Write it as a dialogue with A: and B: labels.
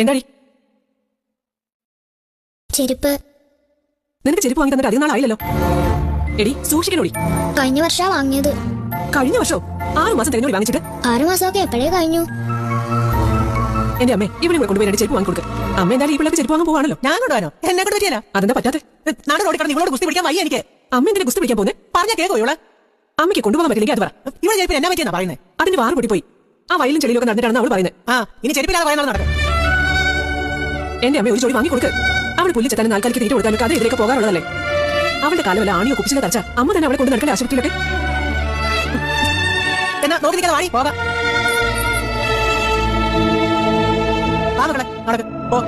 A: എന്താടി
B: ചെരുപ്പ്?
A: നിനക്ക് ചെരുപ്പ് വാങ്ങി തന്നിട്ട് അധികം നാളായില്ലല്ലോ. എടി സൂക്ഷിക്കണോടി.
B: കഴിഞ്ഞ വർഷാ വാങ്ങിയത്.
A: കഴിഞ്ഞ വർഷോ? 6 മാസം തിരഞ്ഞോടി വാങ്ങിച്ചിട്ട്?
B: 6 മാസമൊക്കെ എപ്പോഴേ കഴിഞ്ഞു.
A: എന്റെ അമ്മേ ഇവിടെ കൊണ്ടുപോയി രണ്ട് ചെരുപ്പ് വാങ്ങിക്കൊടുക്കുക. അമ്മ എന്തായാലും ഈ പിള്ളേർക്ക് ചെരുപ്പ് വാങ്ങാൻ പോവാണല്ലോ.
C: ഞാൻ കൊണ്ടുപോകാനോ? എന്നെ കൊണ്ട് പറ്റിയാലോ?
A: അതെന്താ പറ്റാതെ?
C: നാട് റോഡിൽ കിടന്ന് നിങ്ങളോട് ഗുസ്തി പിടിക്കാൻ വയ്യ എനിക്ക്.
A: അമ്മ എന്തിനാ ഗുസ്തി പിടിക്കാൻ പോകുന്നത്?
C: പറഞ്ഞ കേൾക്കോ ഇവള്?
A: അമ്മയ്ക്ക് കൊണ്ടുപോകാൻ പറ്റില്ലെങ്കിൽ അത് പറ.
C: ഇവിടെ ചെരുപ്പിന് എന്നാ പറ്റിയെന്നാ പറയുന്നത്?
A: അതിന്റെ വാറ് പൊട്ടിപ്പോയി. ആ വയലും ചെടിയിലൊക്കെ നടന്നിട്ടാണ് അവൾ പറയുന്നത്.
C: ഇനി ചെരുപ്പില്ലാതെ പറയുന്നത് നടക്കും.
A: എന്റെ അമ്മ ഒരു ജോലി വാങ്ങിക്കൊടുക്ക്. അവൾ പുല്ല് ചെത്താനും നാൽക്കാലിക്ക് തീറ്റ കൊടുക്കാനും കഥ ഇതിലേക്ക് പോകാറുള്ളതല്ലേ. അവളുടെ കാലം വല്ല ആണിയോ കുപ്പിച്ചിലെ തറച്ച അമ്മ തന്നെ അവളെ കൊണ്ട് നടക്കല്ലേ ആശുപത്രിയിലൊക്കെ.
C: എന്നാ നോക്കി നിൽക്കാതെ വാടി പോകാം. നടക്ക് പോ.